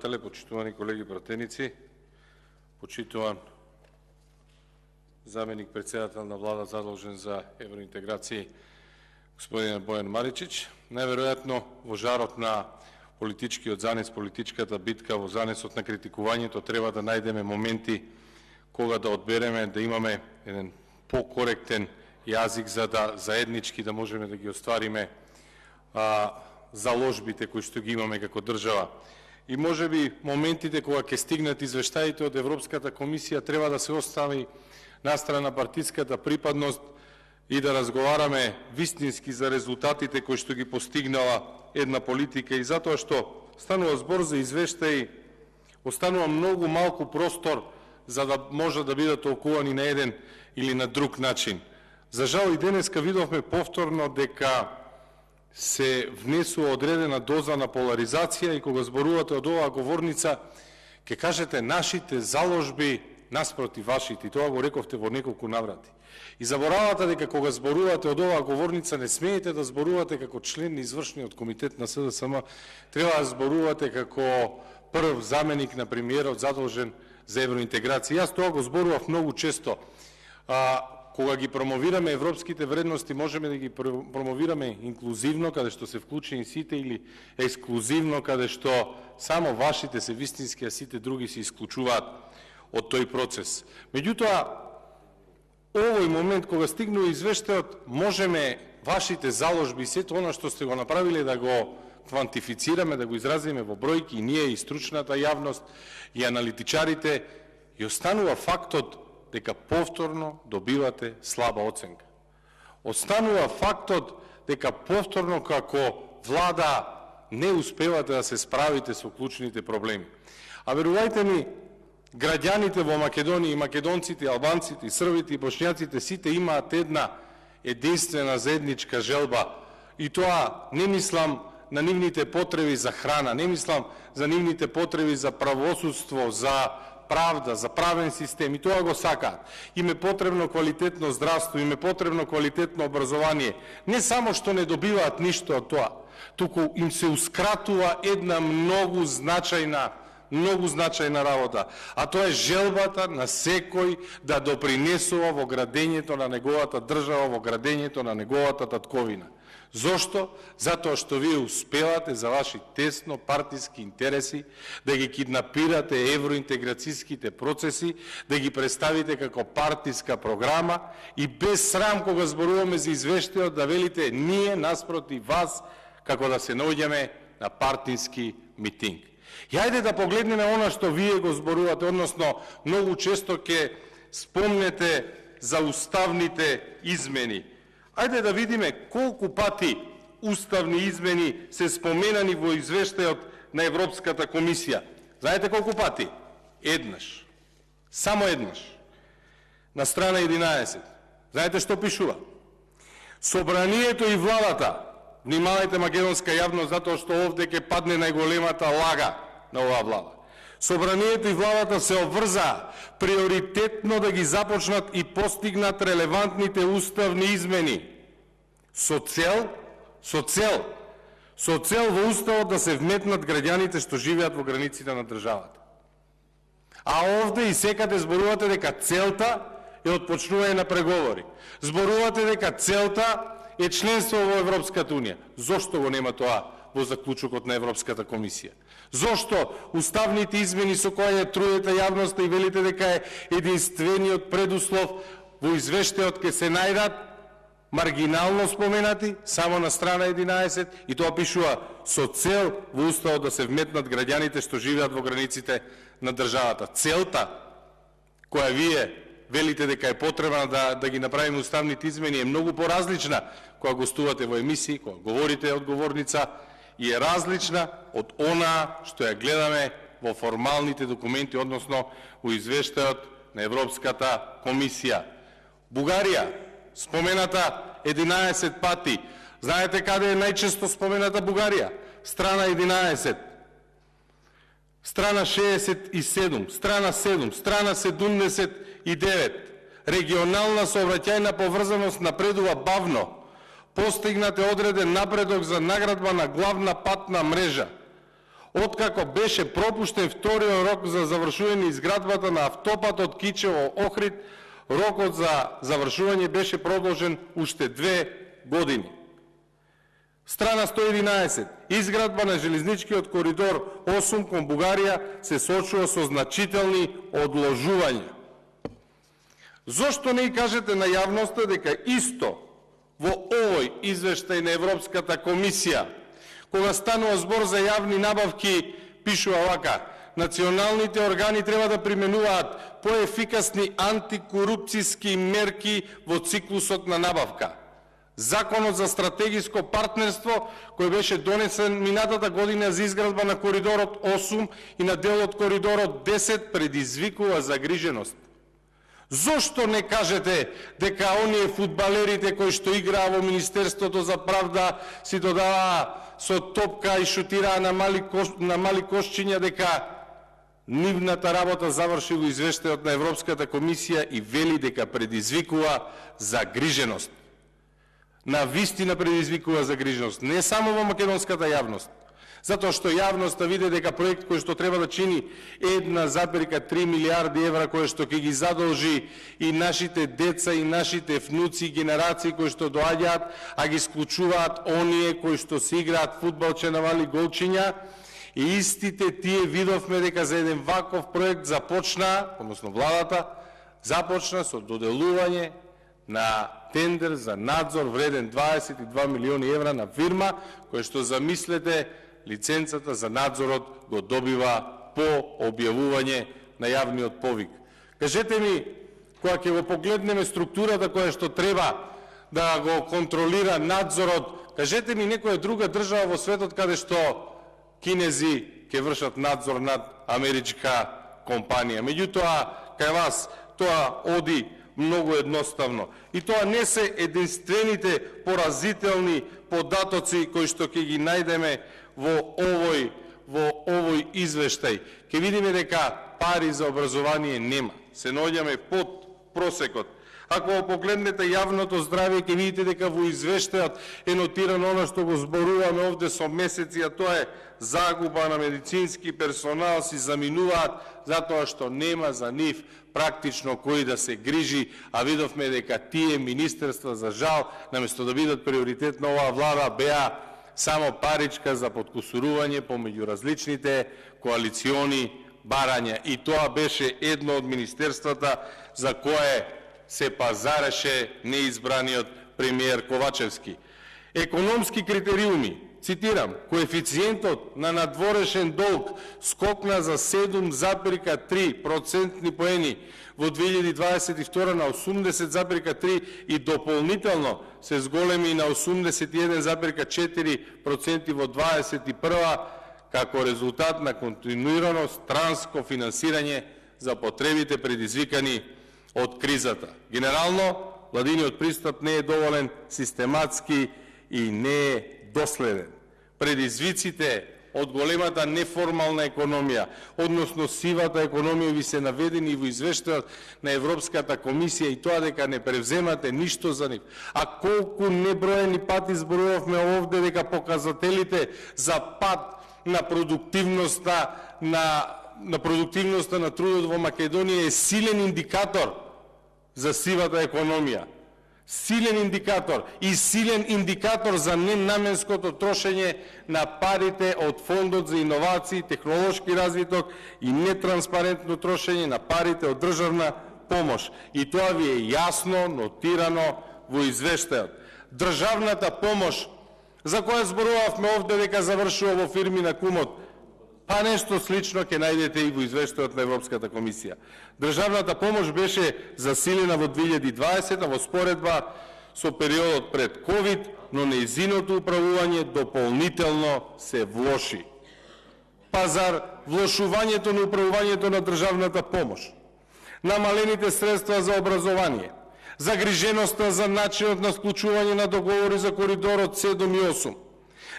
Почитувани колеги пратеници, почитуван заменик председател на влада задолжен за евроинтеграција господин Бојан Маричич, најверојатно во жарот на политичкиот занес, политичката битка, во занесот на критикувањето треба да најдеме моменти кога да одбереме, да имаме еден покоректен јазик за да заеднички да можеме да ги оствариме заложбите кои што ги имаме како држава. И можеби моментите кога ќе стигнат извештаите од Европската комисија треба да се остави настрана партиската припадност и да разговараме вистински за резултатите кои што ги постигнала една политика, и затоа што станува збор за извештаи, останува многу малку простор за да може да бидат толкувани на еден или на друг начин. За жал и денеска видовме повторно дека се внесува одредена доза на поларизација и кога зборувате од оваа говорница, ќе кажете нашите заложби наспроти вашите, и тоа го рековте во неколку наврати. И заборавате дека кога зборувате од оваа говорница не смеете да зборувате како член на извршниот комитет на СДСМ, треба да зборувате како прв заменик на премиерот задолжен за евроинтеграција. Јас тоа го зборував многу често. Кога ги промовираме европските вредности, можеме да ги промовираме инклузивно, каде што се вклучени сите, или ексклузивно, каде што само вашите се вистински, а сите други се исклучуваат од тој процес. Меѓутоа, овој момент, кога стигнува извештајот, можеме вашите заложби и сето она што сте го направиле да го квантифицираме, да го изразиме во бројки, и ние, и стручната јавност, и аналитичарите, и останува фактот дека повторно добивате слаба оценка. Останува фактот дека повторно како влада не успевате да се справите со клучните проблеми. А верувајте ми, граѓаните во Македонија, и македонците, и албанците, и србите, и бошњаците, сите имаат една единствена заедничка желба, и тоа не мислам на нивните потреби за храна, не мислам за нивните потреби за правосудство, за правда, за правен систем, и тоа го сакаат. Им е потребно квалитетно здравство, им е потребно квалитетно образование. Не само што не добиваат ништо од тоа, туку им се ускратува една многу значајна работа, а тоа е желбата на секој да допринесува во градењето на неговата држава, во градењето на неговата татковина. Зошто? Затоа што вие успевате за ваши тесно партиски интереси да ги киднапирате евроинтеграцијските процеси, да ги представите како партиска програма и без срам кога зборуваме за извештајот да велите ние наспроти вас како да се наоѓаме на партиски митинг. И ајде да погледнеме она што вие го зборувате, односно многу често ќе спомнете за уставните измени. Ајде да видиме колку пати уставни измени се споменани во извештајот на Европската комисија. Знаете колку пати? Еднаш. Само еднаш. На страна 11. Знаете што пишува? Собранието и владата, внимавајте македонска јавност, затоа што овде ќе падне најголемата лага на оваа влада. Собранието и владата се обврзаа приоритетно да ги започнат и постигнат релевантните уставни измени со цел во уставот да се вметнат граѓаните што живеат во границите на државата. А овде и секаде зборувате дека целта е отпочнување на преговори. Зборувате дека целта е членство во Европската унија. Зошто го нема тоа во заклучокот на Европската комисија? Зошто уставните измени со кои ја труете јавноста и велите дека е единствениот предуслов во извештајот ке се најдат маргинално споменати само на страна 11, и тоа пишува со цел во уставот да се вметнат граѓаните што живеат во границите на државата. Целта која вие велите дека е потребна да ги направиме уставните измени е многу поразлична кога гостувате во емисии, кога говорите од говорница, и е различна од она што ја гледаме во формалните документи, односно во извештајот на Европската комисија. Бугарија, спомената 11 пати. Знаете каде е најчесто спомената Бугарија? Страна 11, страна 67, страна 7, страна 79. Регионална сообраќајна поврзаност напредува бавно. Постигнат е одреден напредок за наградба на главна патна мрежа. Откако беше пропуштен вториот рок за завршување изградбата на автопатот Кичево-Охрид, рокот за завршување беше продолжен уште 2 години. Страна 111. Изградба на железничкиот коридор 8 кон Бугарија се соочува со значителни одложувања. Зошто не и кажете на јавноста дека исто во овој извештај на Европската комисија, кога станува збор за јавни набавки, пишува вака: националните органи треба да применуваат поефикасни антикорупцијски мерки во циклусот на набавка. Законот за стратегиско партнерство, кој беше донесен минатата година за изградба на коридорот 8 и на дел од коридорот 10, предизвикува загриженост. Зошто не кажете дека оние фудбалерите кои што играа во Министерството за правда си додаваа со топка и шутираа на мали кошчиња, дека нивната работа заврши во извештајот на Европската комисија и вели дека предизвикува загриженост. На вистина предизвикува загриженост, не само во македонската јавност, затоа што јавноста види дека проект кој што треба да чини 1,3 милиарди евра, кој што ќе ги задолжи и нашите деца и нашите внуци и генерации кои што доаѓаат, а ги исклучуваат оние кои што се играат фудбалче на мали голчиња, и истите тие видовме дека за еден ваков проект започна, односно владата, започна со доделување на тендер за надзор вреден 22 милиони евра на фирма, која што, замислете, лиценцата за надзорот го добива по објавување на јавниот повик. Кажете ми, кога ќе го погледнеме структурата која што треба да го контролира надзорот, кажете ми некоја друга држава во светот каде што кинези ќе вршат надзор над америчка компанија. Меѓутоа, кај вас тоа оди многу едноставно. И тоа не се единствените поразителни податоци кои што ќе ги најдеме во овој извештај. Ќе видиме дека пари за образование нема. Се наоѓаме под просекот. Ако погледнете јавното здравје, ќе видите дека во извештајот е нотирано она што го зборуваме овде со месеци, а тоа е загуба на медицински персонал, си заминуваат затоа што нема за нив практично кој да се грижи, а видовме дека тие министерства, за жал, наместо да бидат приоритет на оваа влада, беа само паричка за подкусурување помеѓу различните коалициони барања. И тоа беше едно од министерствата за кое се пазареше неизбраниот премиер Ковачевски. Економски критериуми, цитирам, коефициентот на надворешен долг скокна за 7,3 процентни поени во 2022 на 80,3 и дополнително се зголеми на 81,4% во 2021 како резултат на континуирано странско финансирање за потребите предизвикани од кризата. Генерално, владиниот пристап не е доволен систематски и не е доследен. Предизвиците од големата неформална економија, односно сивата економија, ви се наведени во извештајот на Европската комисија, и тоа дека не превземате ништо за нив. А колку неброени пати зборувавме овде дека показателите за пад на продуктивноста на трудот во Македонија е силен индикатор за сивата економија. Силен индикатор и силен индикатор за ненаменското трошење на парите од Фондот за иновации, технолошки развиток и нетранспарентно трошење на парите од државна помош. И тоа ви е јасно нотирано во извештајот. Државната помош, за која зборувавме овде дека завршува во фирми на кумот, па нешто слично ќе најдете и во извештајот на Европската комисија. Државната помош беше засилена во 2020 во споредба со периодот пред ковид, но нејзиното управување дополнително се влоши. Пазар, влошувањето на управувањето на државната помош, намалените средства за образование, загриженоста за начинот на склучување на договори за коридорот 7 и 8,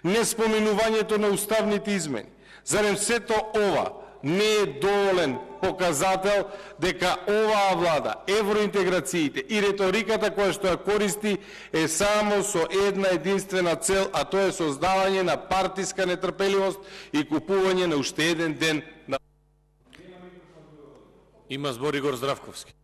неспоменувањето на уставните измени. Зарем сето ова не е доволен показател дека оваа влада, евроинтеграциите и риториката која што ја користи е само со една единствена цел, а тоа е создавање на партиска нетрпеливост и купување на уште еден ден на... Има збор Игор Здравковски.